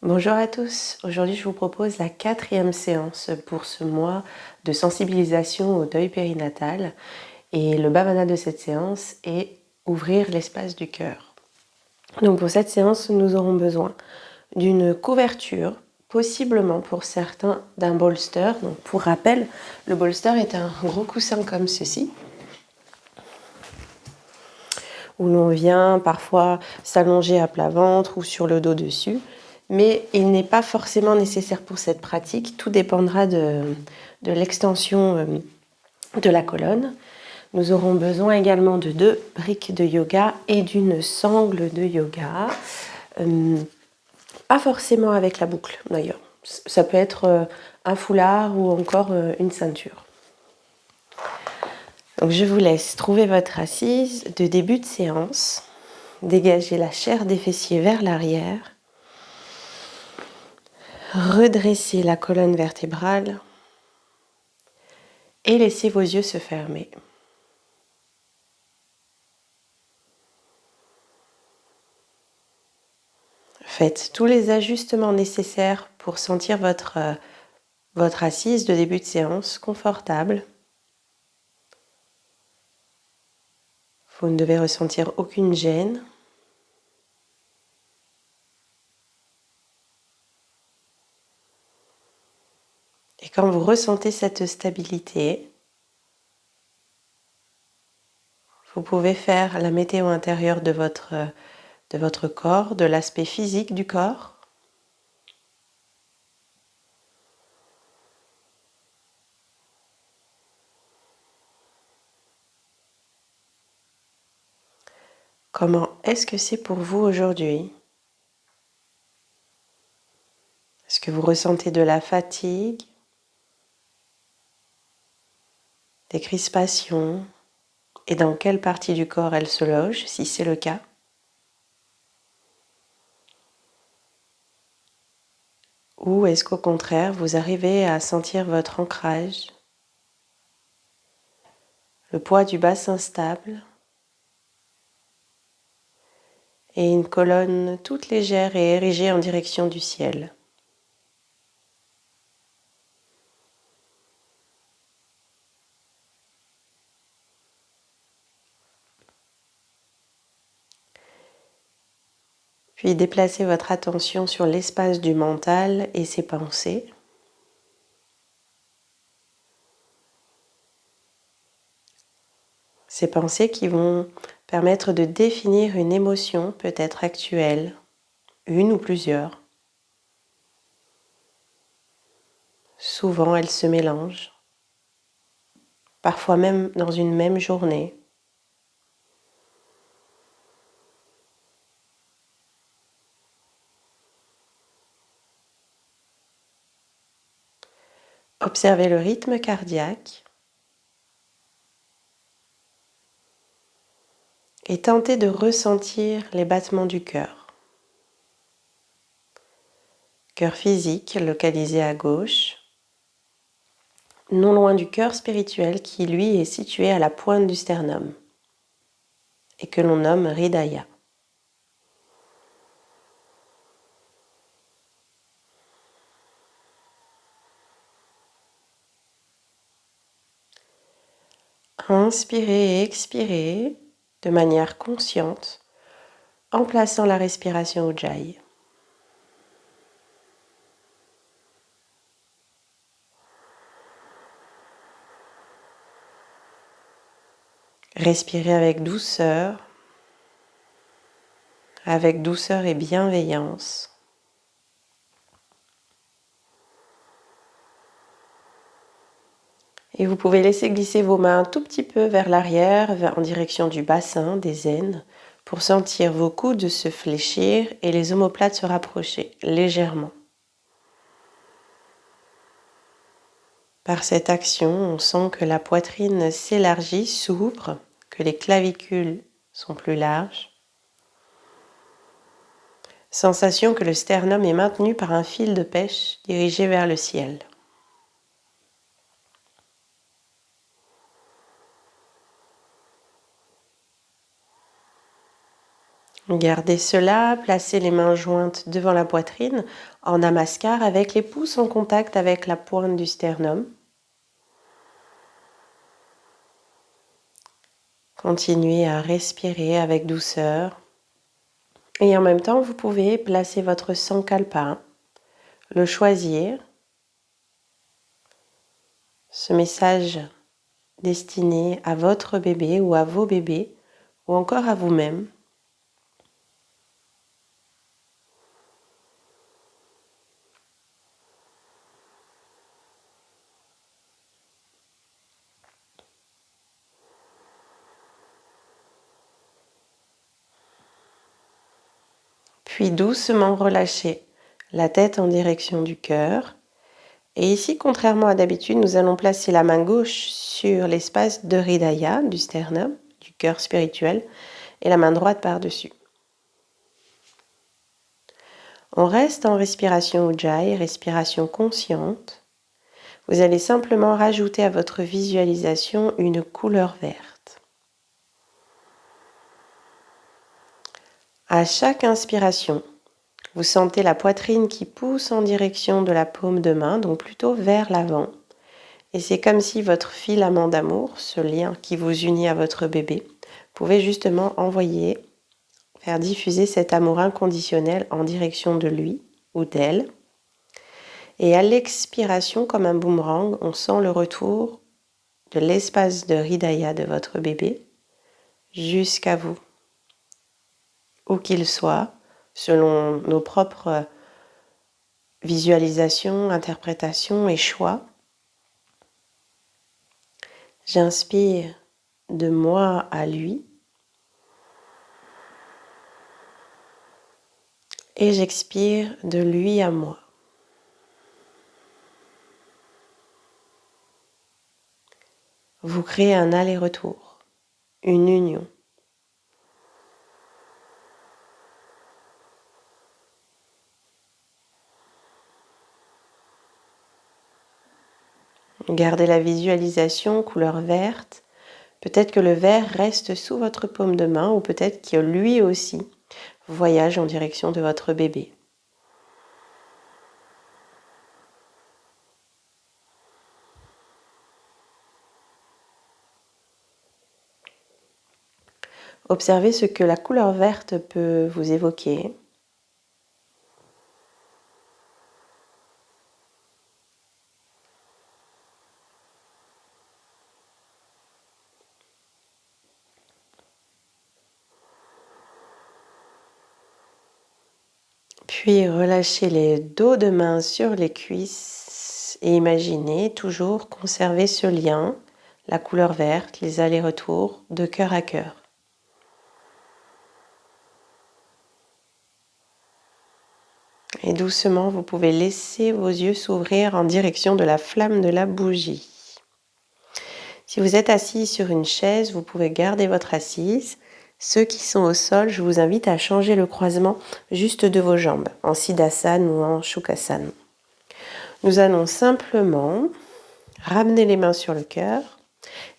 Bonjour à tous, aujourd'hui je vous propose la 4e séance pour ce mois de sensibilisation au deuil périnatal et le bhavana de cette séance est ouvrir l'espace du cœur. Donc pour cette séance nous aurons besoin d'une couverture, possiblement pour certains d'un bolster. Donc pour rappel, le bolster est un gros coussin comme ceci où l'on vient parfois s'allonger à plat ventre ou sur le dos dessus. Mais il n'est pas forcément nécessaire pour cette pratique, tout dépendra de l'extension de la colonne. Nous aurons besoin également de 2 briques de yoga et d'une sangle de yoga, pas forcément avec la boucle d'ailleurs, ça peut être un foulard ou encore une ceinture. Donc je vous laisse trouver votre assise de début de séance, dégager la chair des fessiers vers l'arrière, redresser la colonne vertébrale et laissez vos yeux se fermer. Faites tous les ajustements nécessaires pour sentir votre assise de début de séance confortable. Vous ne devez ressentir aucune gêne. Et quand vous ressentez cette stabilité, vous pouvez faire la météo intérieure de votre corps, de l'aspect physique du corps. Comment est-ce que c'est pour vous aujourd'hui? Est-ce que vous ressentez de la fatigue, des crispations? Et dans quelle partie du corps elle se loge, si c'est le cas? Ou est-ce qu'au contraire, vous arrivez à sentir votre ancrage, le poids du bassin stable et une colonne toute légère et érigée en direction du ciel? Puis déplacez votre attention sur l'espace du mental et ses pensées. Ces pensées qui vont permettre de définir une émotion peut-être actuelle, une ou plusieurs. Souvent, elles se mélangent, parfois même dans une même journée. Observez le rythme cardiaque et tentez de ressentir les battements du cœur. Cœur physique localisé à gauche, non loin du cœur spirituel qui lui est situé à la pointe du sternum et que l'on nomme Hridaya. Inspirez et expirez de manière consciente en plaçant la respiration au Ujjayi. Respirez avec douceur et bienveillance. Et vous pouvez laisser glisser vos mains un tout petit peu vers l'arrière, en direction du bassin, des aines, pour sentir vos coudes se fléchir et les omoplates se rapprocher légèrement. Par cette action, on sent que la poitrine s'élargit, s'ouvre, que les clavicules sont plus larges. Sensation que le sternum est maintenu par un fil de pêche dirigé vers le ciel. Gardez cela, placez les mains jointes devant la poitrine en namaskar avec les pouces en contact avec la pointe du sternum. Continuez à respirer avec douceur. Et en même temps, vous pouvez placer votre sankalpa, le choisir. Ce message destiné à votre bébé ou à vos bébés ou encore à vous-même. Puis doucement relâchez la tête en direction du cœur. Et ici, contrairement à d'habitude, nous allons placer la main gauche sur l'espace de Hridaya, du sternum, du cœur spirituel, et la main droite par-dessus. On reste en respiration Ujjayi, respiration consciente. Vous allez simplement rajouter à votre visualisation une couleur verte. À chaque inspiration, vous sentez la poitrine qui pousse en direction de la paume de main, donc plutôt vers l'avant. Et c'est comme si votre filament d'amour, ce lien qui vous unit à votre bébé, pouvait justement faire diffuser cet amour inconditionnel en direction de lui ou d'elle. Et à l'expiration, comme un boomerang, on sent le retour de l'espace de Hridaya de votre bébé jusqu'à vous, où qu'il soit, selon nos propres visualisations, interprétations et choix. J'inspire de moi à lui et j'expire de lui à moi. Vous créez un aller-retour, une union. Gardez la visualisation couleur verte. Peut-être que le vert reste sous votre paume de main ou peut-être que lui aussi voyage en direction de votre bébé. Observez ce que la couleur verte peut vous évoquer. Puis relâchez les dos de main sur les cuisses et imaginez toujours conserver ce lien, la couleur verte, les allers-retours de cœur à cœur. Et doucement, vous pouvez laisser vos yeux s'ouvrir en direction de la flamme de la bougie. Si vous êtes assis sur une chaise, vous pouvez garder votre assise. Ceux qui sont au sol, je vous invite à changer le croisement juste de vos jambes, en Siddhasana ou en Shukhasana. Nous allons simplement ramener les mains sur le cœur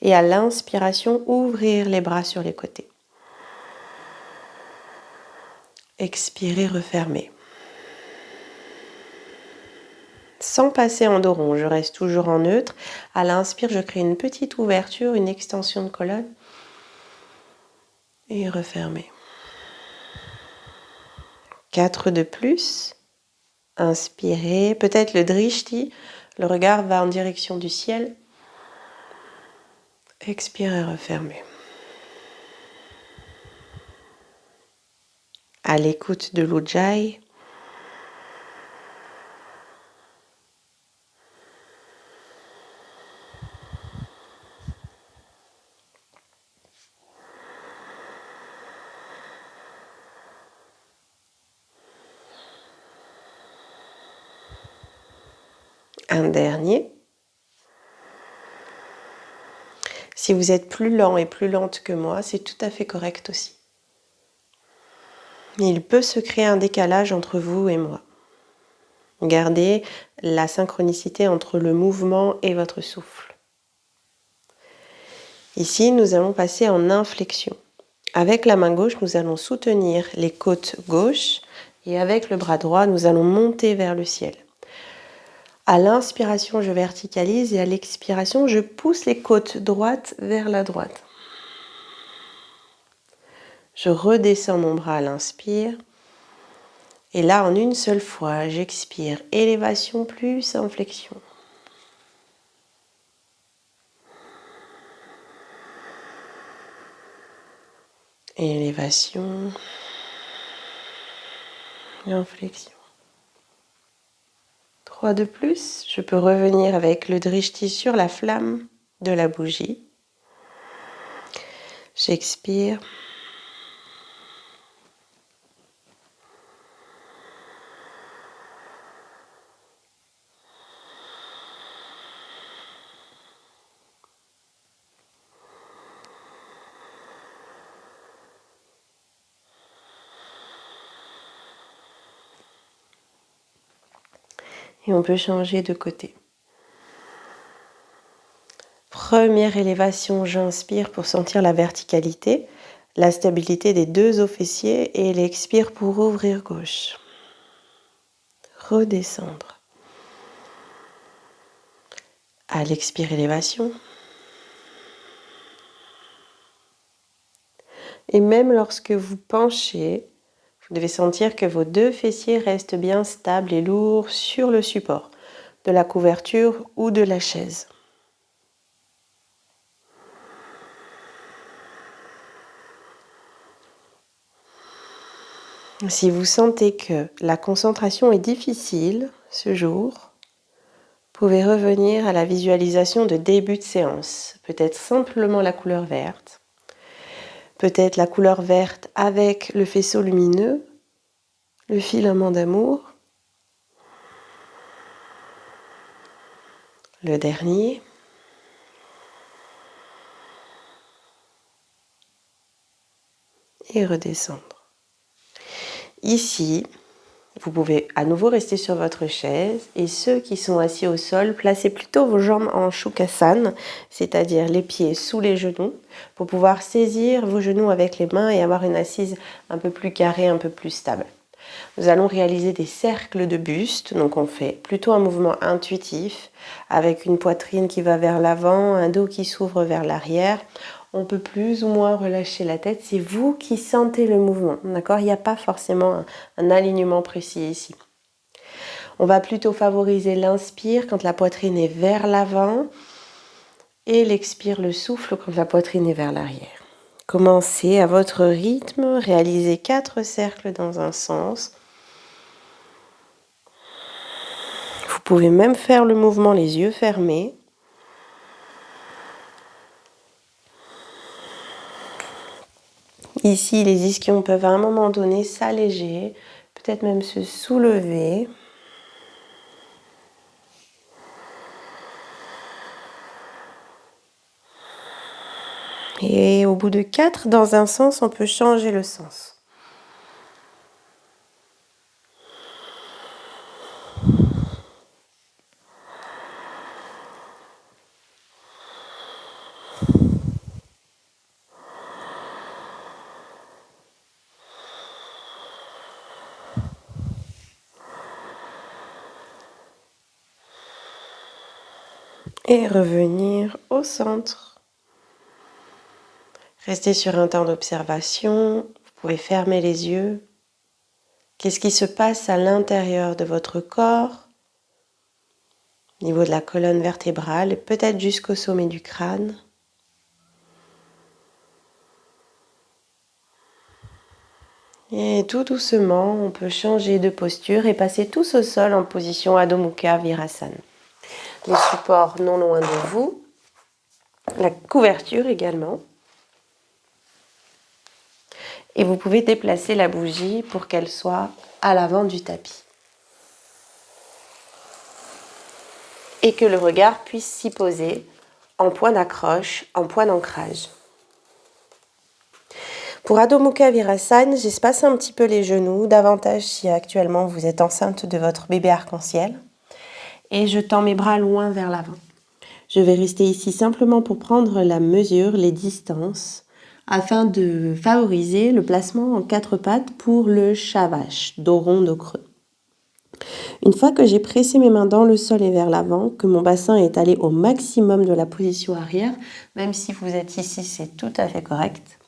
et à l'inspiration, ouvrir les bras sur les côtés. Expirez, refermez. Sans passer en dos rond, je reste toujours en neutre. À l'inspire, je crée une petite ouverture, une extension de colonne. Et refermez. 4 de plus. Inspirez. Peut-être le drishti. Le regard va en direction du ciel. Expirez, refermez. À l'écoute de l'Ujjayi. Un dernier. Si vous êtes plus lent et plus lente que moi, c'est tout à fait correct aussi. Il peut se créer un décalage entre vous et moi. Gardez la synchronicité entre le mouvement et votre souffle. Ici, nous allons passer en inflexion. Avec la main gauche, nous allons soutenir les côtes gauches et avec le bras droit, nous allons monter vers le ciel. À l'inspiration, je verticalise et à l'expiration, je pousse les côtes droites vers la droite. Je redescends mon bras à l'inspire. Et là, en une seule fois, j'expire. Élévation plus inflexion. Élévation. Inflexion. 3 de plus. Je peux revenir avec le drishti sur la flamme de la bougie. J'expire. Et on peut changer de côté. Première élévation, j'inspire pour sentir la verticalité, la stabilité des deux os fessiers et l'expire pour ouvrir gauche. Redescendre. À l'expire, élévation. Et même lorsque vous penchez, vous devez sentir que vos deux fessiers restent bien stables et lourds sur le support de la couverture ou de la chaise. Si vous sentez que la concentration est difficile ce jour, vous pouvez revenir à la visualisation de début de séance. Peut-être simplement la couleur verte. Peut-être la couleur verte avec le faisceau lumineux, le filament d'amour. Le dernier. Et redescendre. Ici, vous pouvez à nouveau rester sur votre chaise et ceux qui sont assis au sol, placez plutôt vos jambes en Shukrasana, c'est-à-dire les pieds sous les genoux, pour pouvoir saisir vos genoux avec les mains et avoir une assise un peu plus carrée, un peu plus stable. Nous allons réaliser des cercles de buste, donc on fait plutôt un mouvement intuitif avec une poitrine qui va vers l'avant, un dos qui s'ouvre vers l'arrière. On peut plus ou moins relâcher la tête, c'est vous qui sentez le mouvement, d'accord ? Il n'y a pas forcément un alignement précis ici. On va plutôt favoriser l'inspire quand la poitrine est vers l'avant et l'expire, le souffle, quand la poitrine est vers l'arrière. Commencez à votre rythme, réalisez 4 cercles dans un sens. Vous pouvez même faire le mouvement les yeux fermés. Ici, les ischions peuvent à un moment donné s'alléger, peut-être même se soulever. Et au bout de 4, dans un sens, on peut changer le sens. Et revenir au centre. Restez sur un temps d'observation. Vous pouvez fermer les yeux. Qu'est-ce qui se passe à l'intérieur de votre corps, au niveau de la colonne vertébrale et peut-être jusqu'au sommet du crâne. Et tout doucement, on peut changer de posture et passer tous au sol en position Adho Mukha Virasana. Les supports non loin de vous, la couverture également. Et vous pouvez déplacer la bougie pour qu'elle soit à l'avant du tapis. Et que le regard puisse s'y poser en point d'accroche, en point d'ancrage. Pour Adho Mukha Virasana, j'espace un petit peu les genoux, davantage si actuellement vous êtes enceinte de votre bébé arc-en-ciel. Et je tends mes bras loin vers l'avant. Je vais rester ici simplement pour prendre la mesure, les distances, afin de favoriser le placement en 4 pattes pour le shavash, dos rond, dos creux. Une fois que j'ai pressé mes mains dans le sol et vers l'avant, que mon bassin est allé au maximum de la position arrière, même si vous êtes ici, c'est tout à fait correct,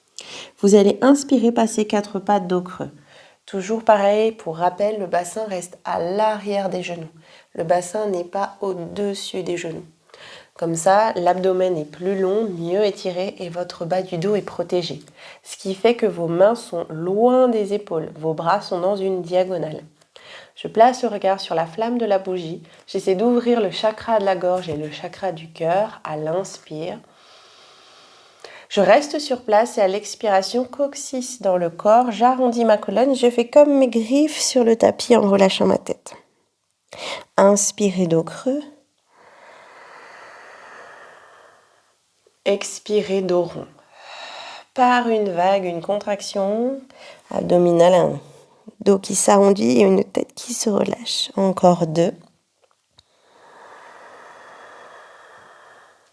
vous allez inspirer, passer 4 pattes, dos creux. Toujours pareil, pour rappel, le bassin reste à l'arrière des genoux. Le bassin n'est pas au-dessus des genoux. Comme ça, l'abdomen est plus long, mieux étiré et votre bas du dos est protégé. Ce qui fait que vos mains sont loin des épaules, vos bras sont dans une diagonale. Je place le regard sur la flamme de la bougie. J'essaie d'ouvrir le chakra de la gorge et le chakra du cœur à l'inspire. Je reste sur place et à l'expiration, coccyx dans le corps, j'arrondis ma colonne, je fais comme mes griffes sur le tapis en relâchant ma tête. Inspirez, dos creux. Expirez, dos rond. Par une vague, une contraction abdominale, un dos qui s'arrondit et une tête qui se relâche. Encore 2.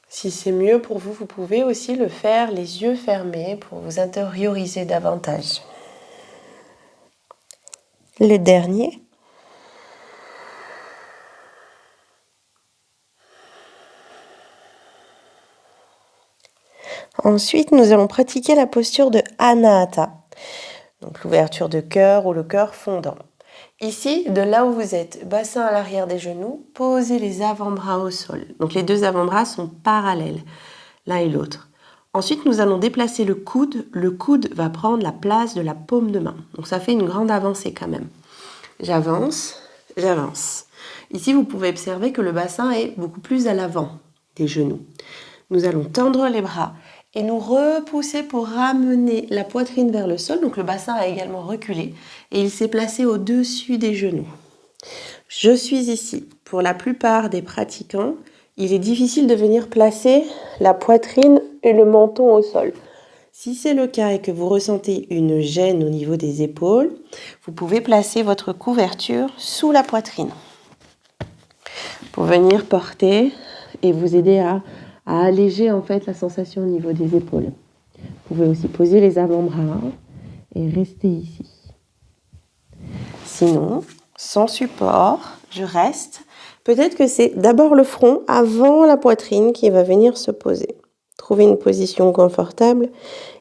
Si c'est mieux pour vous, vous pouvez aussi le faire les yeux fermés pour vous intérioriser davantage. Le dernier. Ensuite, nous allons pratiquer la posture de Anahata, donc l'ouverture de cœur ou le cœur fondant. Ici, de là où vous êtes, bassin à l'arrière des genoux, posez les avant-bras au sol. Donc les 2 avant-bras sont parallèles, l'un et l'autre. Ensuite, nous allons déplacer le coude. Le coude va prendre la place de la paume de main. Donc ça fait une grande avancée quand même. J'avance, j'avance. Ici, vous pouvez observer que le bassin est beaucoup plus à l'avant des genoux. Nous allons tendre les bras et nous repousser pour ramener la poitrine vers le sol. Donc le bassin a également reculé et il s'est placé au-dessus des genoux. Je suis ici. Pour la plupart des pratiquants, il est difficile de venir placer la poitrine et le menton au sol. Si c'est le cas et que vous ressentez une gêne au niveau des épaules, vous pouvez placer votre couverture sous la poitrine pour venir porter et vous aider à alléger en fait la sensation au niveau des épaules. Vous pouvez aussi poser les avant-bras et rester ici. Sinon, sans support, je reste. Peut-être que c'est d'abord le front avant la poitrine qui va venir se poser. Trouvez une position confortable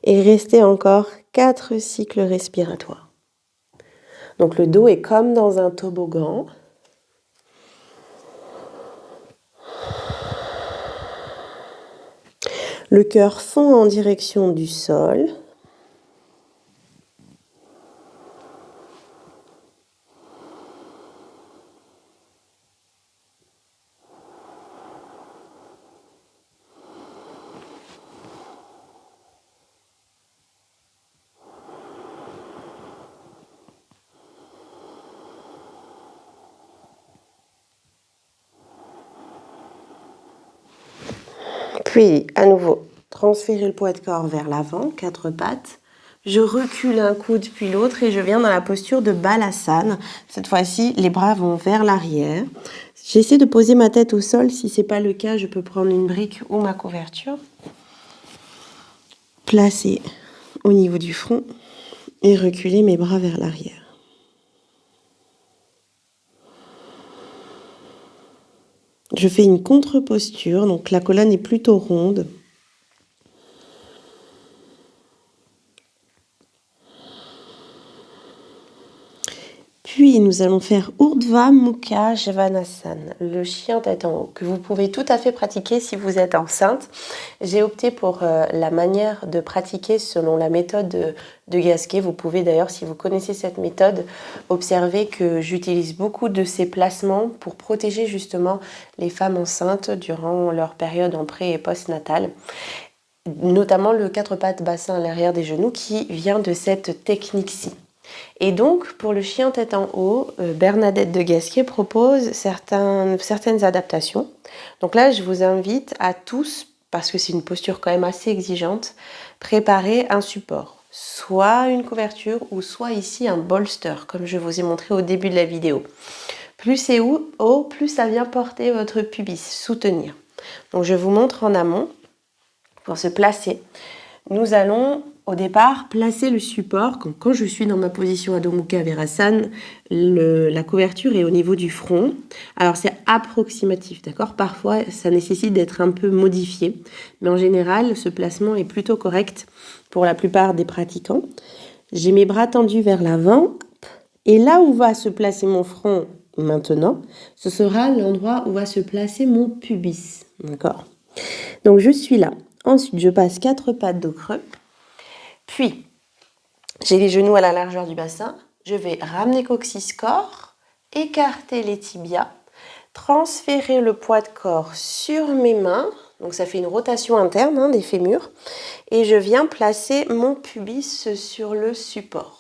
et restez encore 4 cycles respiratoires. Donc le dos est comme dans un toboggan. Le cœur fond en direction du sol. Puis, à nouveau, transférez le poids de corps vers l'avant, 4 pattes. Je recule un coude puis l'autre et je viens dans la posture de Balasana. Cette fois-ci, les bras vont vers l'arrière. J'essaie de poser ma tête au sol. Si ce n'est pas le cas, je peux prendre une brique ou ma couverture. Placer au niveau du front et reculer mes bras vers l'arrière. Je fais une contre-posture, donc la colonne est plutôt ronde. Puis nous allons faire Urdhva Mukha Svanasana, le chien tête en haut, que vous pouvez tout à fait pratiquer si vous êtes enceinte. J'ai opté pour la manière de pratiquer selon la méthode de Gasquet. Vous pouvez d'ailleurs, si vous connaissez cette méthode, observer que j'utilise beaucoup de ces placements pour protéger justement les femmes enceintes durant leur période en pré- et post-natale. Notamment le 4 pattes bassin à l'arrière des genoux qui vient de cette technique-ci. Et donc, pour le chien tête en haut, Bernadette de Gasquet propose certaines adaptations. Donc là, je vous invite à tous, parce que c'est une posture quand même assez exigeante, préparer un support. Soit une couverture ou soit ici un bolster, comme je vous ai montré au début de la vidéo. Plus c'est haut, plus ça vient porter votre pubis, soutenir. Donc je vous montre en amont, pour se placer. Nous allons au départ, placer le support, quand je suis dans ma position Adho Mukha Virasana, la couverture est au niveau du front. Alors c'est approximatif, d'accord? Parfois, ça nécessite d'être un peu modifié, mais en général, ce placement est plutôt correct pour la plupart des pratiquants. J'ai mes bras tendus vers l'avant, et là où va se placer mon front maintenant, ce sera l'endroit où va se placer mon pubis, d'accord? Donc je suis là. Ensuite, je passe 4 pattes dos creux. Puis, j'ai les genoux à la largeur du bassin. Je vais ramener coccyx-corps, écarter les tibias, transférer le poids de corps sur mes mains. Donc ça fait une rotation interne des fémurs. Et je viens placer mon pubis sur le support.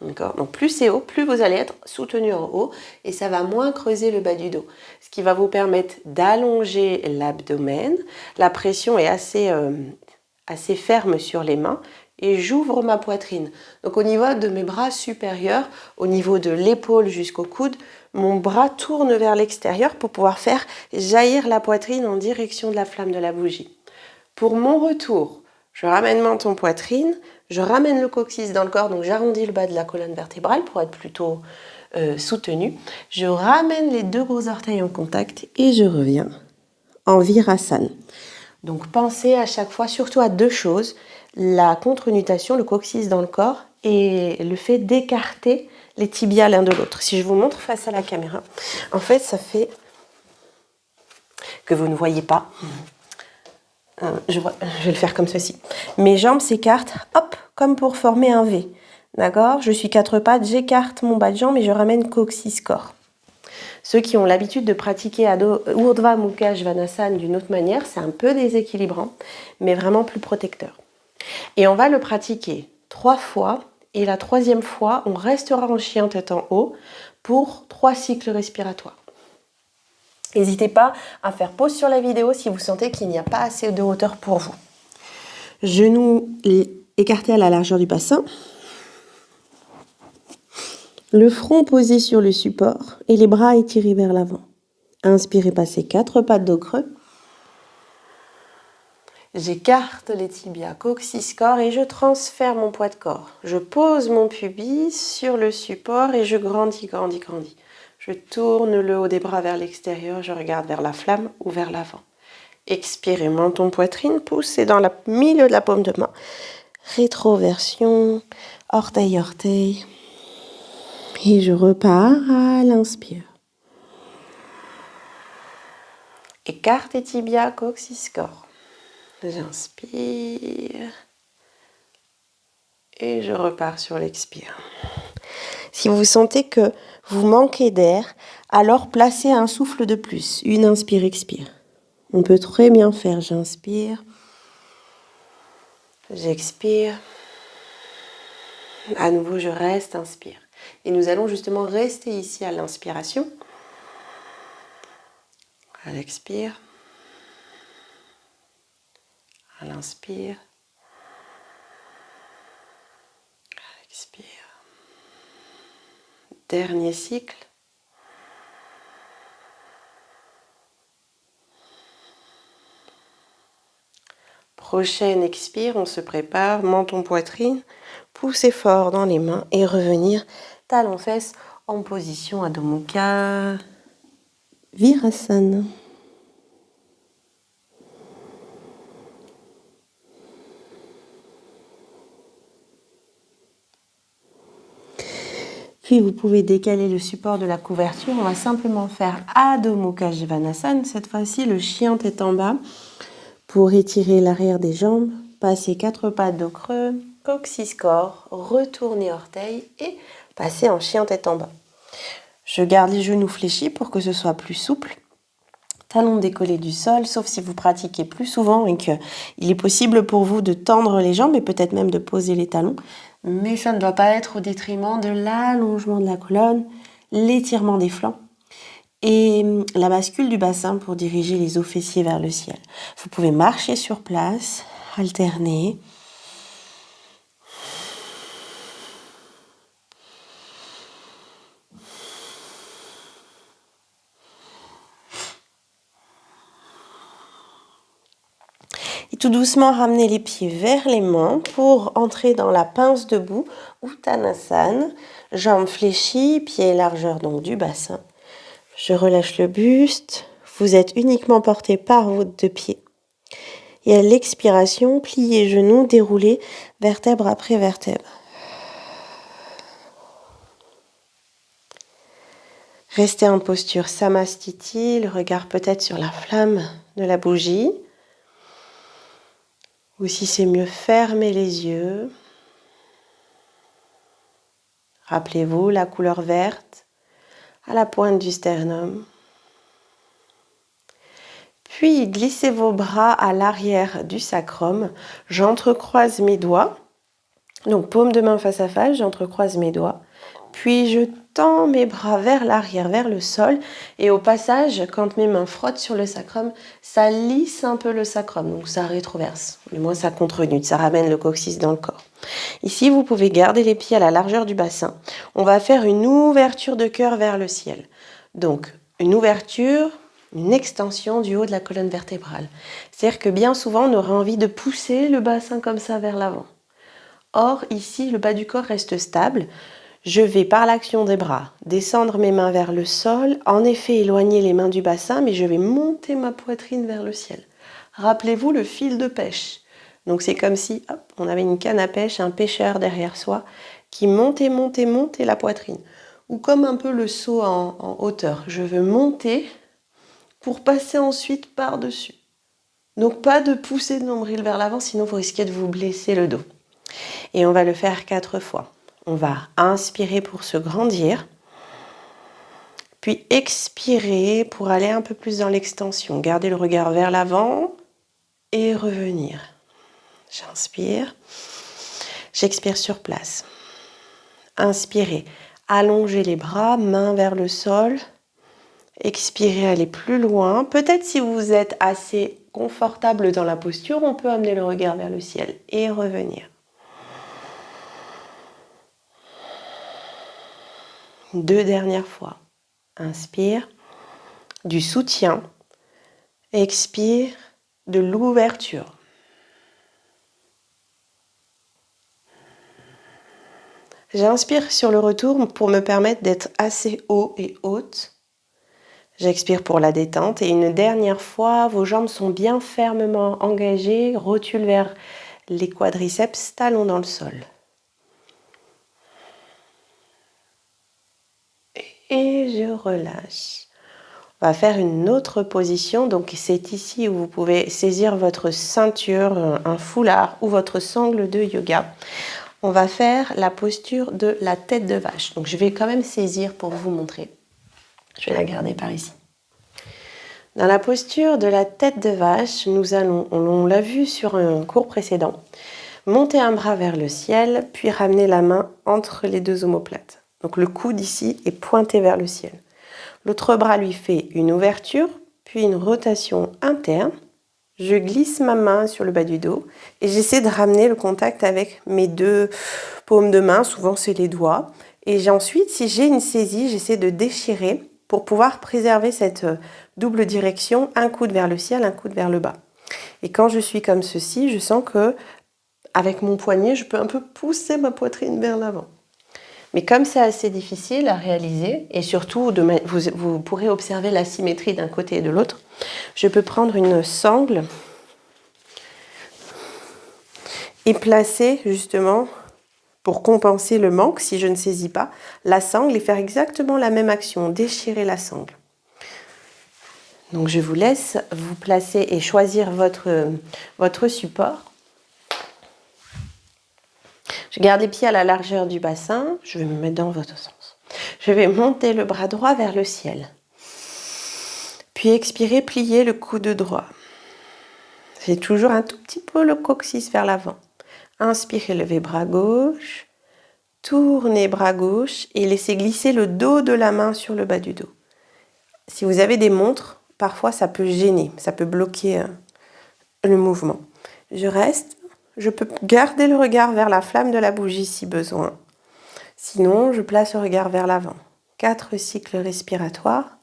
D'accord ? Donc plus c'est haut, plus vous allez être soutenu en haut et ça va moins creuser le bas du dos. Ce qui va vous permettre d'allonger l'abdomen. La pression est assez ferme sur les mains et j'ouvre ma poitrine. Donc au niveau de mes bras supérieurs, au niveau de l'épaule jusqu'au coude, mon bras tourne vers l'extérieur pour pouvoir faire jaillir la poitrine en direction de la flamme de la bougie. Pour mon retour, je ramène menton poitrine, je ramène le coccyx dans le corps, donc j'arrondis le bas de la colonne vertébrale pour être plutôt soutenu. Je ramène les 2 gros orteils en contact et je reviens en Virasana. Donc pensez à chaque fois surtout à 2 choses, la contre-nutation, le coccyx dans le corps et le fait d'écarter les tibias l'un de l'autre. Si je vous montre face à la caméra, en fait ça fait que vous ne voyez pas. Je vais le faire comme ceci. Mes jambes s'écartent, hop, comme pour former un V. D'accord ? Je suis 4 pattes, j'écarte mon bas de jambe et je ramène coccyx-corps. Ceux qui ont l'habitude de pratiquer Urdhva Mukha Svanasana d'une autre manière, c'est un peu déséquilibrant, mais vraiment plus protecteur. Et on va le pratiquer 3 fois, et la 3e fois, on restera en chien tête en haut pour 3 cycles respiratoires. N'hésitez pas à faire pause sur la vidéo si vous sentez qu'il n'y a pas assez de hauteur pour vous. Genoux écartés à la largeur du bassin. Le front posé sur le support et les bras étirés vers l'avant. Inspirez, passez 4 pattes dos creux. J'écarte les tibias, coccyx-corps et je transfère mon poids de corps. Je pose mon pubis sur le support et je grandis. Je tourne le haut des bras vers l'extérieur, je regarde vers la flamme ou vers l'avant. Expirez, menton, poitrine, poussez dans le milieu de la paume de main. Rétroversion, orteil. Et je repars à l'inspire. Écarte les tibias, coccyx-corps. J'inspire. Et je repars sur l'expire. Si vous sentez que vous manquez d'air, alors placez un souffle de plus. Une inspire, expire. On peut très bien faire j'inspire. J'expire. À nouveau, je reste, inspire. Et nous allons justement rester ici à l'inspiration. À l'expire. À l'inspire. À l'expire. Dernier cycle. Prochaine expire, on se prépare, menton poitrine, poussez fort dans les mains et revenir talons-fesses en position Adho Mukha Virasana. Puis vous pouvez décaler le support de la couverture. On va simplement faire Adho Mukha Svanasana. Cette fois-ci, le chien tête en bas pour étirer l'arrière des jambes. Passez 4 pattes dos creux, coccyx-corps, retournez orteil et passez en chien tête en bas. Je garde les genoux fléchis pour que ce soit plus souple. Talons décollés du sol, sauf si vous pratiquez plus souvent et qu'il est possible pour vous de tendre les jambes et peut-être même de poser les talons. Mais ça ne doit pas être au détriment de l'allongement de la colonne, l'étirement des flancs et la bascule du bassin pour diriger les os fessiers vers le ciel. Vous pouvez marcher sur place, alterner. Et tout doucement, ramenez les pieds vers les mains pour entrer dans la pince debout, Uttanasana, jambes fléchies, pieds largeur donc du bassin. Je relâche le buste, vous êtes uniquement porté par vos deux pieds. Et à l'expiration, pliez genoux, déroulez vertèbre après vertèbre. Restez en posture Samastiti, le regard peut-être sur la flamme de la bougie. Ou si c'est mieux, fermez les yeux. Rappelez-vous la couleur verte à la pointe du sternum. Puis glissez vos bras à l'arrière du sacrum. J'entrecroise mes doigts. Donc paume de main face à face, j'entrecroise mes doigts. Puis je tends mes bras vers l'arrière, vers le sol. Et au passage, quand mes mains frottent sur le sacrum, ça lisse un peu le sacrum. Donc ça rétroverse. Du moins ça contre-nude, ça ramène le coccyx dans le corps. Ici, vous pouvez garder les pieds à la largeur du bassin. On va faire une ouverture de cœur vers le ciel. Donc une ouverture, une extension du haut de la colonne vertébrale. C'est-à-dire que bien souvent, on aurait envie de pousser le bassin comme ça vers l'avant. Or, ici, le bas du corps reste stable. Je vais, par l'action des bras, descendre mes mains vers le sol, en effet éloigner les mains du bassin, mais je vais monter ma poitrine vers le ciel. Rappelez-vous le fil de pêche. Donc c'est comme si hop, on avait une canne à pêche, un pêcheur derrière soi, qui montait la poitrine. Ou comme un peu le saut en hauteur. Je veux monter pour passer ensuite par-dessus. Donc pas de pousser de nombril vers l'avant, sinon vous risquez de vous blesser le dos. Et on va le faire 4 fois. On va inspirer pour se grandir, puis expirer pour aller un peu plus dans l'extension. Gardez le regard vers l'avant et revenir. J'inspire, j'expire sur place. Inspirez, allongez les bras, mains vers le sol. Expirez, allez plus loin. Peut-être si vous êtes assez confortable dans la posture, on peut amener le regard vers le ciel et revenir. 2 dernières fois. Inspire, du soutien. Expire, de l'ouverture. J'inspire sur le retour pour me permettre d'être assez haut et haute. J'expire pour la détente et une dernière fois, vos jambes sont bien fermement engagées, rotule vers les quadriceps, talons dans le sol. Et je relâche. On va faire une autre position, donc c'est ici où vous pouvez saisir votre ceinture, un foulard ou votre sangle de yoga. On va faire la posture de la tête de vache. Donc je vais quand même saisir pour vous montrer. Je vais la garder par ici. Dans la posture de la tête de vache, nous allons, on l'a vu sur un cours précédent, monter un bras vers le ciel, puis ramener la main entre les deux omoplates. Donc le coude ici est pointé vers le ciel. L'autre bras lui fait une ouverture, puis une rotation interne. Je glisse ma main sur le bas du dos et j'essaie de ramener le contact avec mes 2 paumes de main, souvent c'est les doigts. Et ensuite, si j'ai une saisie, j'essaie de déchirer pour pouvoir préserver cette double direction, un coude vers le ciel, un coude vers le bas. Et quand je suis comme ceci, je sens que avec mon poignet, je peux un peu pousser ma poitrine vers l'avant. Mais comme c'est assez difficile à réaliser, et surtout vous pourrez observer la symétrie d'un côté et de l'autre, je peux prendre une sangle et placer justement, pour compenser le manque, si je ne saisis pas, la sangle et faire exactement la même action, déchirer la sangle. Donc je vous laisse vous placer et choisir votre support. Je garde les pieds à la largeur du bassin, je vais me mettre dans votre sens. Je vais monter le bras droit vers le ciel. Puis expirer, plier le coude droit. C'est toujours un tout petit peu le coccyx vers l'avant. Inspirez, levez bras gauche. Tournez bras gauche et laissez glisser le dos de la main sur le bas du dos. Si vous avez des montres, parfois ça peut gêner, ça peut bloquer le mouvement. Je reste. Je peux garder le regard vers la flamme de la bougie si besoin. Sinon, je place le regard vers l'avant. 4 cycles respiratoires.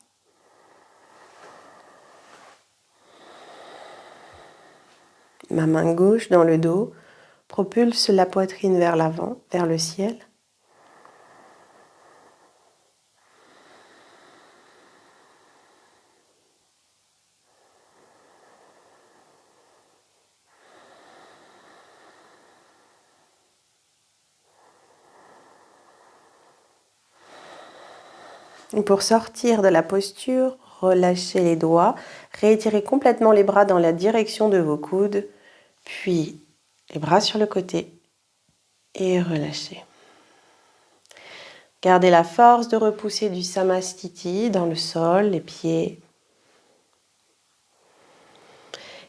Ma main gauche dans le dos propulse la poitrine vers l'avant, vers le ciel. Et pour sortir de la posture, relâchez les doigts, réétirez complètement les bras dans la direction de vos coudes, puis les bras sur le côté et relâchez. Gardez la force de repousser du Samastiti dans le sol, les pieds.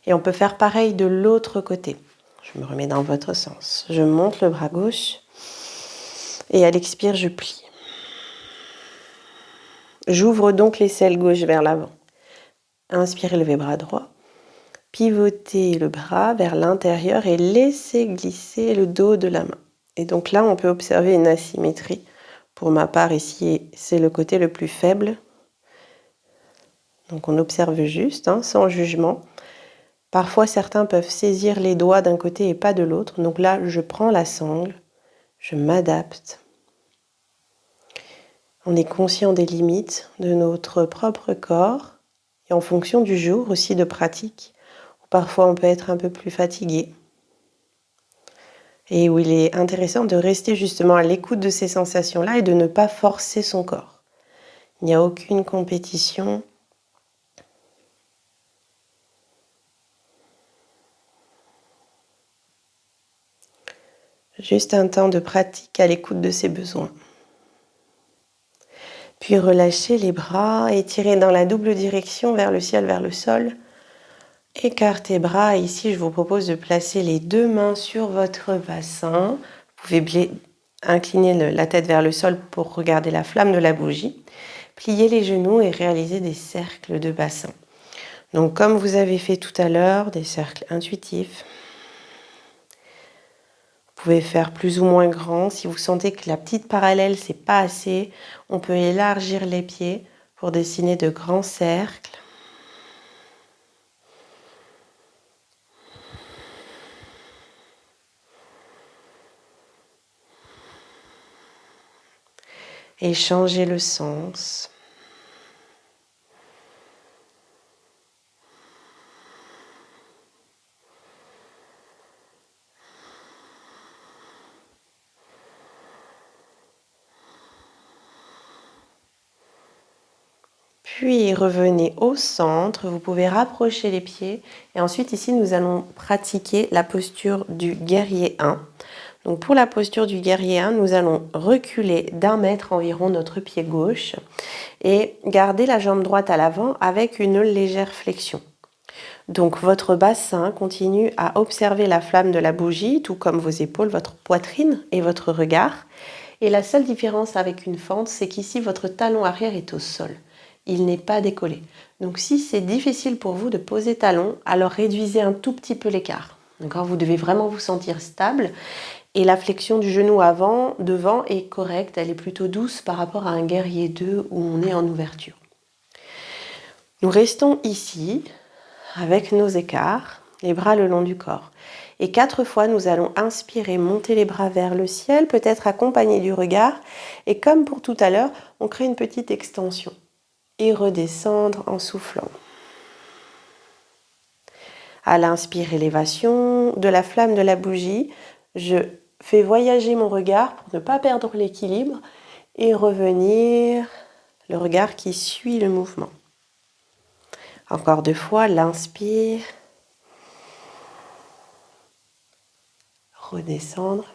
Et on peut faire pareil de l'autre côté. Je me remets dans votre sens. Je monte le bras gauche et à l'expire, je plie. J'ouvre donc l'aisselle gauche vers l'avant. Inspirez, levez bras droit. Pivotez le bras vers l'intérieur et laissez glisser le dos de la main. Et donc là, on peut observer une asymétrie. Pour ma part, ici, c'est le côté le plus faible. Donc on observe juste, sans jugement. Parfois, certains peuvent saisir les doigts d'un côté et pas de l'autre. Donc là, je prends la sangle, je m'adapte. On est conscient des limites de notre propre corps et en fonction du jour aussi de pratique. Parfois, on peut être un peu plus fatigué. Et où il est intéressant de rester justement à l'écoute de ces sensations-là et de ne pas forcer son corps. Il n'y a aucune compétition. Juste un temps de pratique à l'écoute de ses besoins. Puis relâchez les bras, étirez dans la double direction vers le ciel, vers le sol. Écartez bras. Ici, je vous propose de placer les deux mains sur votre bassin. Vous pouvez incliner la tête vers le sol pour regarder la flamme de la bougie. Pliez les genoux et réalisez des cercles de bassin. Donc, comme vous avez fait tout à l'heure, des cercles intuitifs. Vous pouvez faire plus ou moins grand. Si vous sentez que la petite parallèle, c'est pas assez, on peut élargir les pieds pour dessiner de grands cercles. Et changer le sens. Puis revenez au centre, vous pouvez rapprocher les pieds et ensuite ici nous allons pratiquer la posture du guerrier 1. Donc pour la posture du guerrier 1, nous allons reculer d'1 mètre environ notre pied gauche et garder la jambe droite à l'avant avec une légère flexion. Donc votre bassin continue à observer la flamme de la bougie, tout comme vos épaules, votre poitrine et votre regard. Et la seule différence avec une fente, c'est qu'ici votre talon arrière est au sol. Il n'est pas décollé. Donc si c'est difficile pour vous de poser talon, alors réduisez un tout petit peu l'écart. D'accord ? Vous devez vraiment vous sentir stable. Et la flexion du genou devant est correcte, elle est plutôt douce par rapport à un guerrier 2 où on est en ouverture. Nous restons ici avec nos écarts, les bras le long du corps. Et 4 fois, nous allons inspirer, monter les bras vers le ciel, peut-être accompagné du regard. Et comme pour tout à l'heure, on crée une petite extension. Et redescendre en soufflant. À l'inspire, élévation de la flamme de la bougie, je fais voyager mon regard pour ne pas perdre l'équilibre et revenir, le regard qui suit le mouvement. Encore 2 fois, l'inspire, redescendre.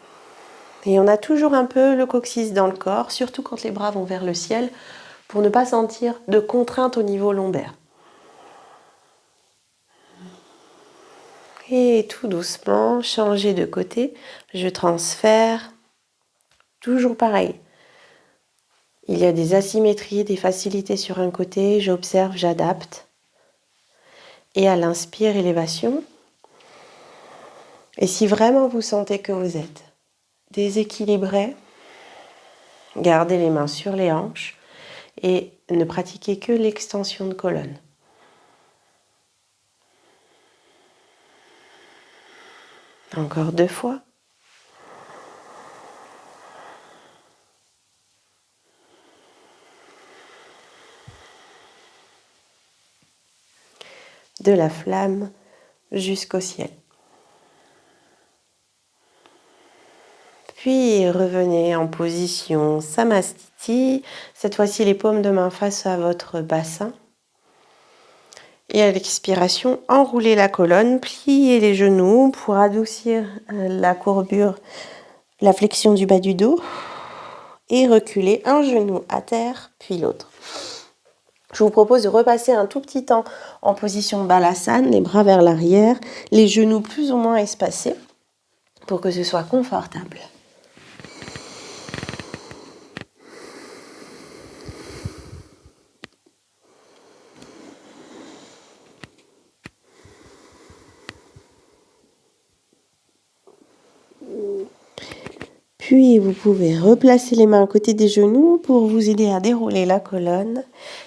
Et on a toujours un peu le coccyx dans le corps, surtout quand les bras vont vers le ciel, pour ne pas sentir de contrainte au niveau lombaire. Et tout doucement, changer de côté, je transfère, toujours pareil. Il y a des asymétries, des facilités sur un côté, j'observe, j'adapte. Et à l'inspire, élévation. Et si vraiment vous sentez que vous êtes déséquilibré, gardez les mains sur les hanches et ne pratiquez que l'extension de colonne. Encore 2 fois. De la flamme jusqu'au ciel. Puis revenez en position Samastiti. Cette fois-ci, les paumes de main face à votre bassin. Et à l'expiration, enroulez la colonne, pliez les genoux pour adoucir la courbure, la flexion du bas du dos. Et reculez un genou à terre, puis l'autre. Je vous propose de repasser un tout petit temps en position Balasana, les bras vers l'arrière, les genoux plus ou moins espacés pour que ce soit confortable. Puis vous pouvez replacer les mains à côté des genoux pour vous aider à dérouler la colonne.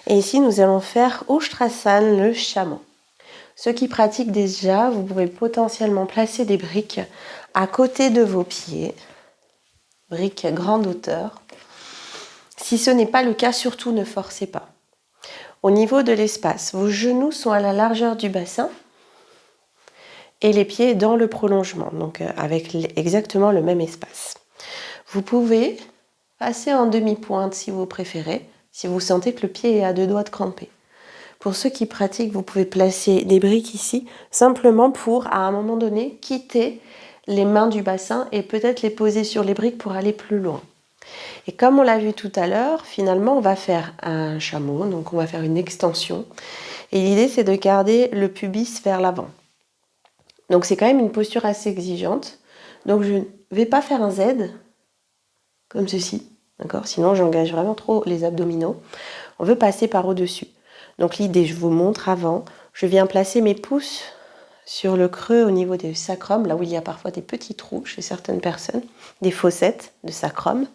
Et ici, nous allons faire Ustrasana, le chameau. Ceux qui pratiquent déjà, vous pouvez potentiellement placer des briques à côté de vos pieds, briques grande hauteur. Si ce n'est pas le cas, surtout ne forcez pas. Au niveau de l'espace, vos genoux sont à la largeur du bassin et les pieds dans le prolongement, donc avec exactement le même espace. Vous pouvez passer en demi-pointe si vous préférez, si vous sentez que le pied est à 2 doigts de cramper. Pour ceux qui pratiquent, vous pouvez placer des briques ici, simplement pour, à un moment donné, quitter les mains du bassin et peut-être les poser sur les briques pour aller plus loin. Et comme on l'a vu tout à l'heure, finalement, on va faire un chameau, donc on va faire une extension. Et l'idée, c'est de garder le pubis vers l'avant. Donc c'est quand même une posture assez exigeante. Donc je ne vais pas faire un Z, comme ceci, d'accord ? Sinon, j'engage vraiment trop les abdominaux. On veut passer par au-dessus. Donc l'idée, je vous montre avant, je viens placer mes pouces sur le creux au niveau du sacrum, là où il y a parfois des petits trous chez certaines personnes, des fossettes de sacrum.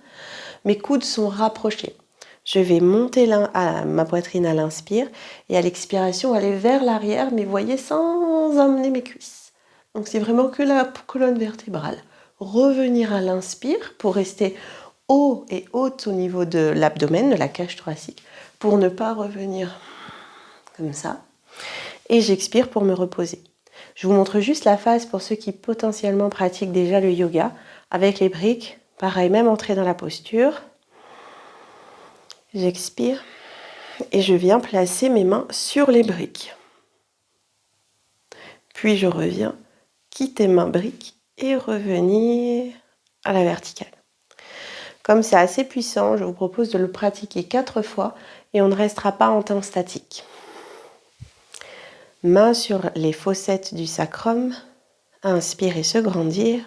Mes coudes sont rapprochés. Je vais monter ma poitrine à l'inspire et à l'expiration, aller vers l'arrière, mais voyez, sans emmener mes cuisses. Donc c'est vraiment que la colonne vertébrale. Revenir à l'inspire pour rester haut et haute au niveau de l'abdomen, de la cage thoracique, pour ne pas revenir comme ça. Et j'expire pour me reposer. Je vous montre juste la phase pour ceux qui potentiellement pratiquent déjà le yoga. Avec les briques, pareil, même entrer dans la posture. J'expire et je viens placer mes mains sur les briques. Puis je reviens, quitter ma brique et revenir à la verticale. Comme c'est assez puissant, je vous propose de le pratiquer 4 fois et on ne restera pas en temps statique. Main sur les fossettes du sacrum, inspirez, se grandir.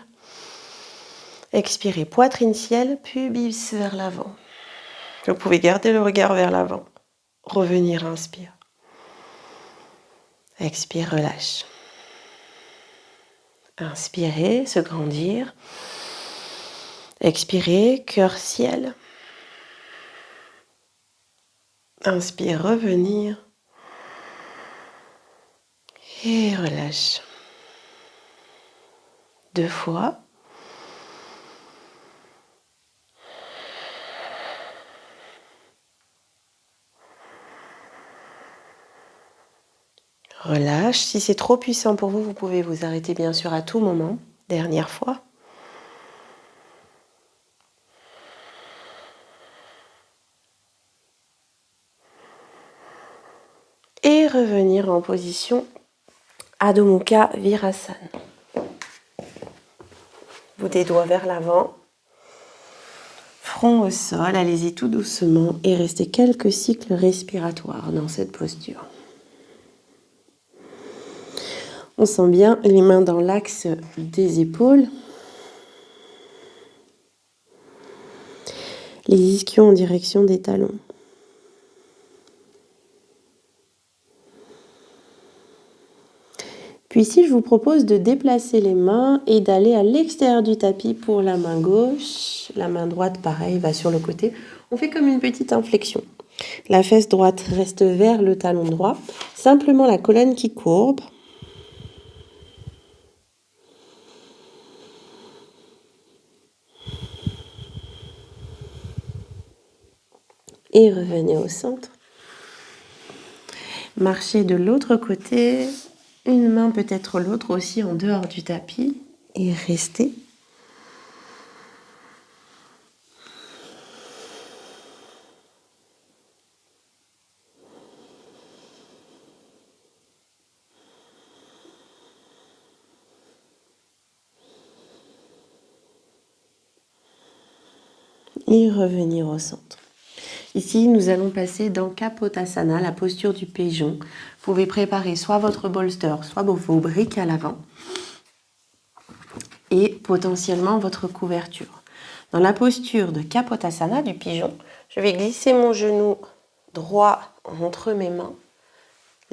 Expirez, poitrine ciel, pubis vers l'avant. Vous pouvez garder le regard vers l'avant. Revenir, inspire. Expire, relâche. Inspirez, se grandir. Expirez, cœur ciel. Inspire, revenir. Et relâche. 2 fois. Relâche. Si c'est trop puissant pour vous, vous pouvez vous arrêter bien sûr à tout moment. Dernière fois. Et revenir en position Adho Mukha Virasana. Bout des doigts vers l'avant. Front au sol, allez-y tout doucement et restez quelques cycles respiratoires dans cette posture. On sent bien les mains dans l'axe des épaules. Les ischions en direction des talons. Puis ici, je vous propose de déplacer les mains et d'aller à l'extérieur du tapis pour la main gauche. La main droite, pareil, va sur le côté. On fait comme une petite inflexion. La fesse droite reste vers le talon droit. Simplement la colonne qui courbe. et revenez au centre. Marchez de l'autre côté, une main peut-être l'autre aussi en dehors du tapis et restez. Et revenir au centre. Ici, nous allons passer dans Kapotasana, la posture du pigeon. Vous pouvez préparer soit votre bolster, soit vos briques à l'avant et potentiellement votre couverture. Dans la posture de Kapotasana, du pigeon, je vais glisser mon genou droit entre mes mains,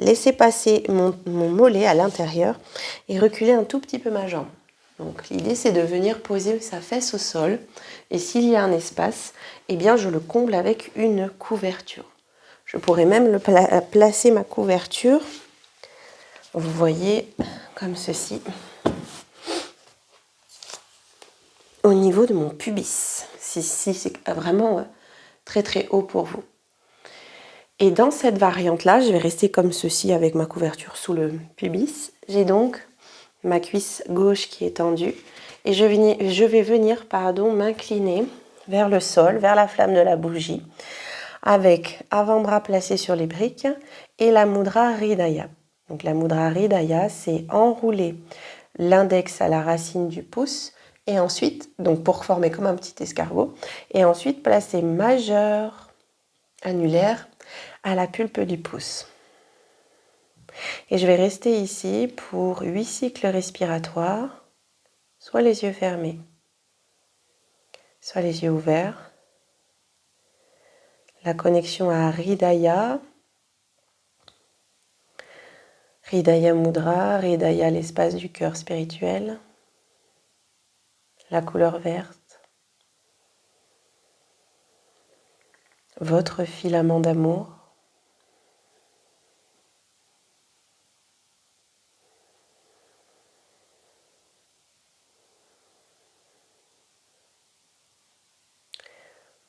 laisser passer mon mollet à l'intérieur et reculer un tout petit peu ma jambe. Donc l'idée c'est de venir poser sa fesse au sol et s'il y a un espace, eh bien je le comble avec une couverture. Je pourrais même placer ma couverture, vous voyez, comme ceci, au niveau de mon pubis, si c'est vraiment très très haut pour vous. Et dans cette variante-là, je vais rester comme ceci avec ma couverture sous le pubis. J'ai donc ma cuisse gauche qui est tendue et je vais venir m'incliner vers le sol, vers la flamme de la bougie, avec avant-bras placé sur les briques et la Mudra Hridaya. Donc la Mudra Hridaya, c'est enrouler l'index à la racine du pouce et ensuite, donc pour former comme un petit escargot, et ensuite placer majeur, annulaire, à la pulpe du pouce. Et je vais rester ici pour 8 cycles respiratoires, soit les yeux fermés, soit les yeux ouverts. La connexion à Hridaya, Hridaya Mudra, Hridaya l'espace du cœur spirituel, la couleur verte, votre filament d'amour.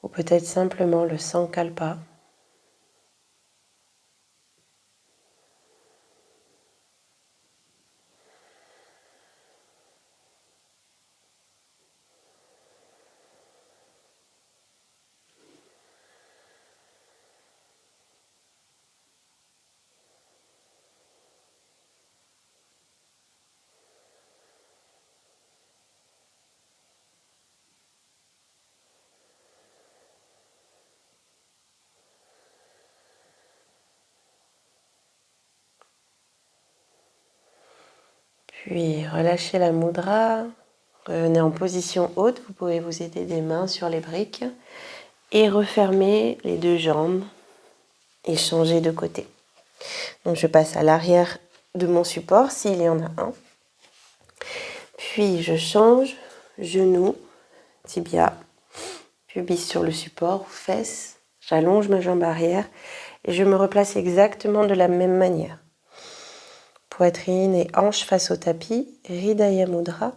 Ou peut-être simplement le Sankalpa. Puis relâchez la mudra, revenez en position haute, vous pouvez vous aider des mains sur les briques et refermer les deux jambes et changer de côté. Donc je passe à l'arrière de mon support s'il y en a un. Puis je change, genou, tibia, pubis sur le support, fesses, j'allonge ma jambe arrière et je me replace exactement de la même manière. Poitrine et hanches face au tapis, Hridaya Mudra.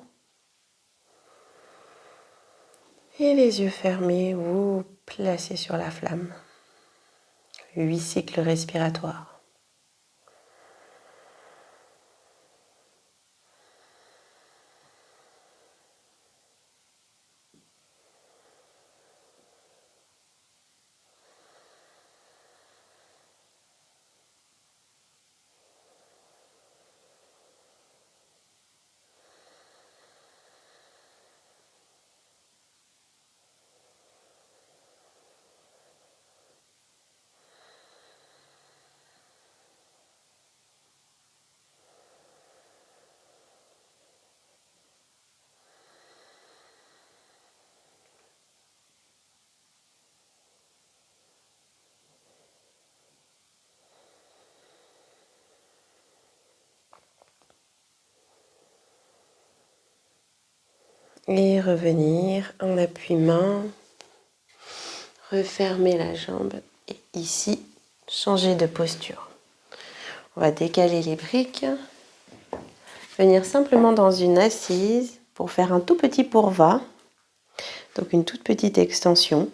Et les yeux fermés, vous placez sur la flamme. 8 cycles respiratoires. Et revenir en appui-main, refermer la jambe et ici, changer de posture. On va décaler les briques, venir simplement dans une assise pour faire un tout petit pourva. Donc une toute petite extension.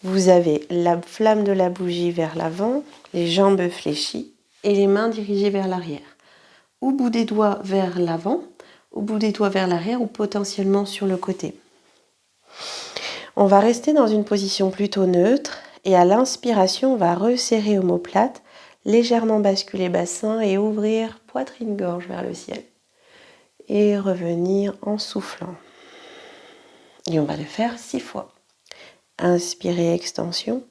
Vous avez la flamme de la bougie vers l'avant, les jambes fléchies et les mains dirigées vers l'arrière. Au bout des doigts vers l'avant, au bout des doigts vers l'arrière ou potentiellement sur le côté. On va rester dans une position plutôt neutre et à l'inspiration, on va resserrer omoplate, légèrement basculer bassin et ouvrir poitrine-gorge vers le ciel. Et revenir en soufflant. Et on va le faire 6 fois. Inspirez, extension.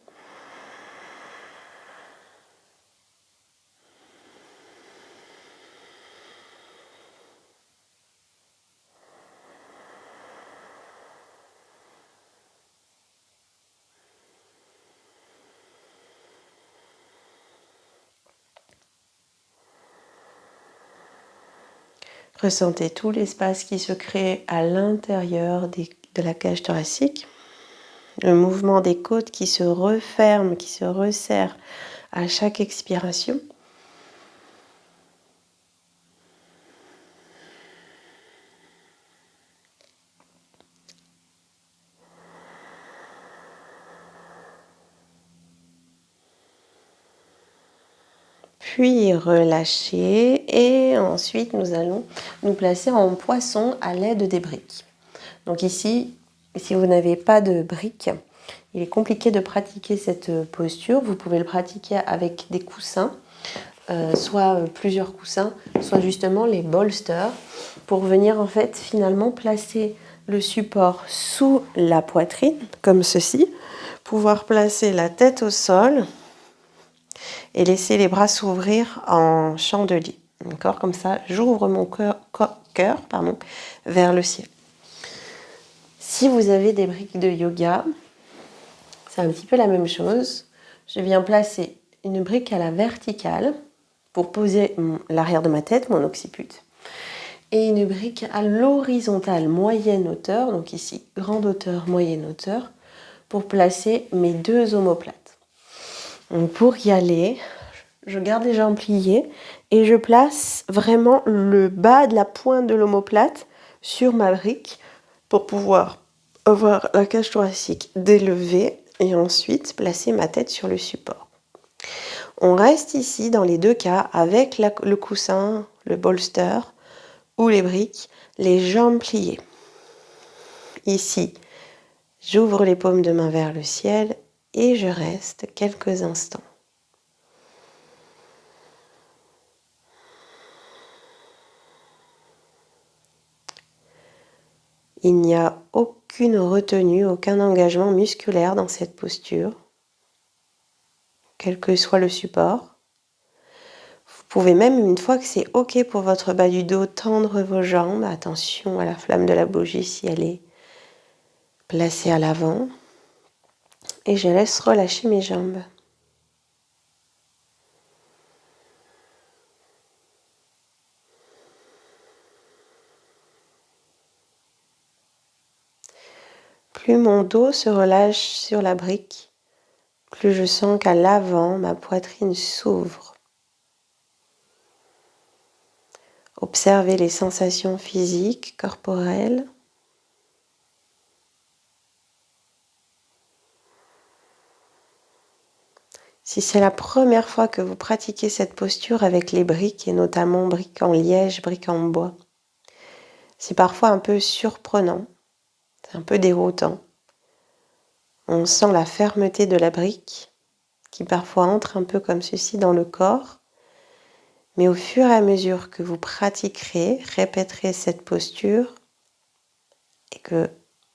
Ressentez tout l'espace qui se crée à l'intérieur de la cage thoracique. Le mouvement des côtes qui se referment, qui se resserrent à chaque expiration. Puis relâchez et ensuite nous allons nous placer en poisson à l'aide des briques. Donc ici, si vous n'avez pas de briques, il est compliqué de pratiquer cette posture. Vous pouvez le pratiquer avec des coussins, soit plusieurs coussins, soit justement les bolsters, pour venir en fait finalement placer le support sous la poitrine, comme ceci, pouvoir placer la tête au sol et laisser les bras s'ouvrir en chandelier. D'accord, comme ça, j'ouvre mon cœur vers le ciel. Si vous avez des briques de yoga, c'est un petit peu la même chose. Je viens placer une brique à la verticale pour poser l'arrière de ma tête, mon occiput, et une brique à l'horizontale, moyenne hauteur, donc ici, grande hauteur, moyenne hauteur, pour placer mes 2 omoplates. Donc pour y aller, je garde les jambes pliées et je place vraiment le bas de la pointe de l'omoplate sur ma brique pour pouvoir avoir la cage thoracique délevée et ensuite placer ma tête sur le support. On reste ici dans les 2 cas avec le coussin, le bolster ou les briques, les jambes pliées. Ici, j'ouvre les paumes de main vers le ciel et je reste quelques instants. Il n'y a aucune retenue, aucun engagement musculaire dans cette posture, quel que soit le support. Vous pouvez même, une fois que c'est OK pour votre bas du dos, tendre vos jambes. Attention à la flamme de la bougie si elle est placée à l'avant. Et je laisse relâcher mes jambes. Plus mon dos se relâche sur la brique, plus je sens qu'à l'avant, ma poitrine s'ouvre. Observez les sensations physiques, corporelles. Si c'est la première fois que vous pratiquez cette posture avec les briques, et notamment briques en liège, briques en bois, c'est parfois un peu surprenant, c'est un peu déroutant. On sent la fermeté de la brique qui parfois entre un peu comme ceci dans le corps. Mais au fur et à mesure que vous pratiquerez, répéterez cette posture et que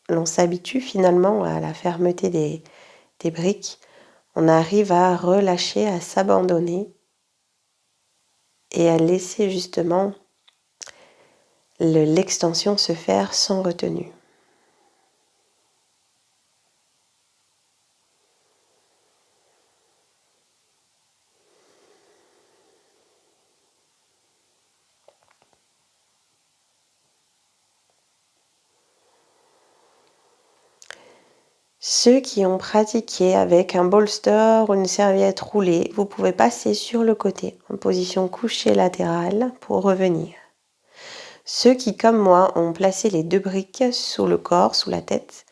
l'on s'habitue finalement à la fermeté des briques, on arrive à relâcher, à s'abandonner et à laisser justement l'extension se faire sans retenue. Ceux qui ont pratiqué avec un bolster ou une serviette roulée, vous pouvez passer sur le côté en position couchée latérale pour revenir. Ceux qui, comme moi, ont placé les 2 briques sous le corps, sous la tête,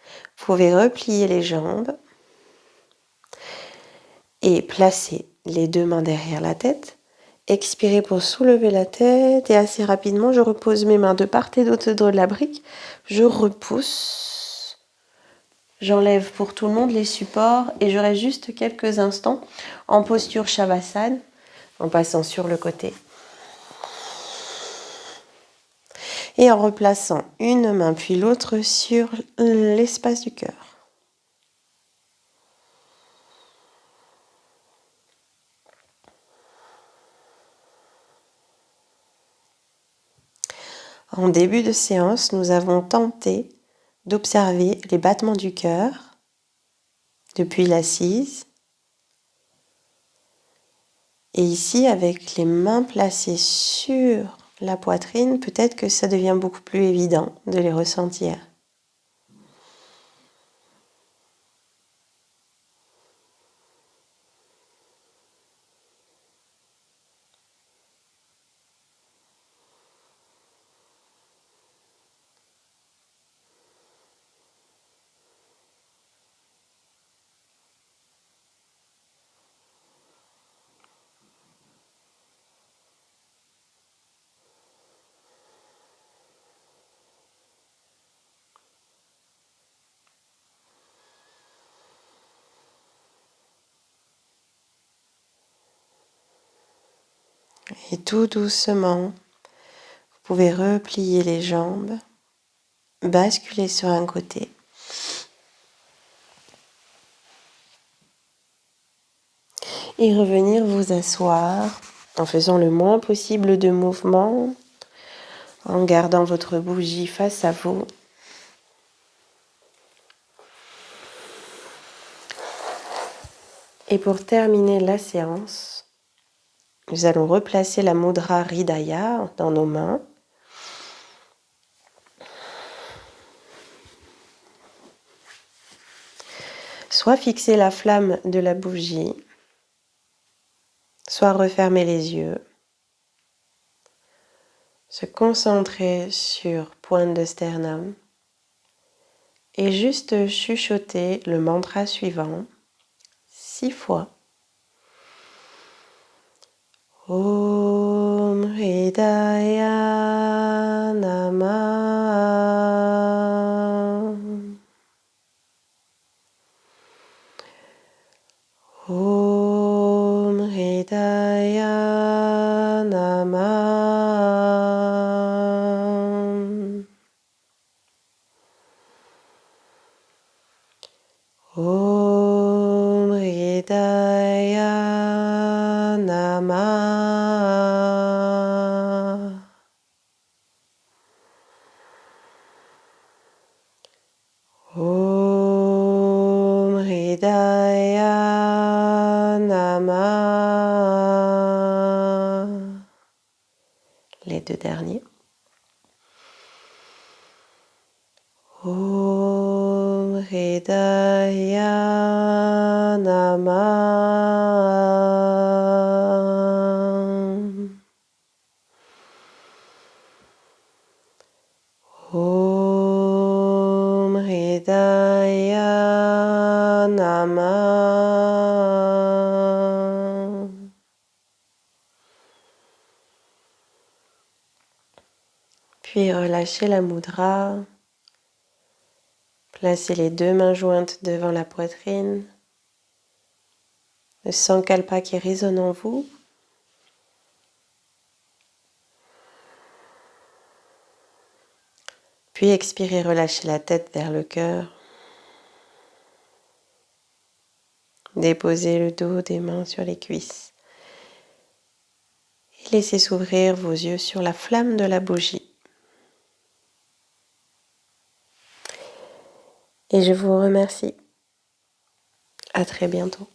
pouvez replier les jambes et placer les 2 mains derrière la tête. Expirez pour soulever la tête et assez rapidement, je repose mes mains de part et d'autre de la brique. Je repousse. J'enlève pour tout le monde les supports et je reste juste quelques instants en posture Shavasana en passant sur le côté. Et en replaçant une main puis l'autre sur l'espace du cœur. En début de séance, nous avons tenté d'observer les battements du cœur depuis l'assise. Et ici, avec les mains placées sur la poitrine, peut-être que ça devient beaucoup plus évident de les ressentir. Et tout doucement, vous pouvez replier les jambes, basculer sur un côté. Et revenir vous asseoir en faisant le moins possible de mouvements, en gardant votre bougie face à vous. Et pour terminer la séance, nous allons replacer la mudra Hridaya dans nos mains. Soit fixer la flamme de la bougie, soit refermer les yeux. Se concentrer sur pointe de sternum et juste chuchoter le mantra suivant 6 fois. Om Hridaya Namah. Om Hridaya Namah. Om Hridaya Namah. Om Hridaya Namah. Les 2 derniers. Om Hridaya Namah. Om Hridaya Namah. Puis relâchez la mudra. Placez les 2 mains jointes devant la poitrine. Le Sankalpa qui résonne en vous. Puis expirez, relâchez la tête vers le cœur. Déposez le dos des mains sur les cuisses. Et laissez s'ouvrir vos yeux sur la flamme de la bougie. Et je vous remercie. À très bientôt.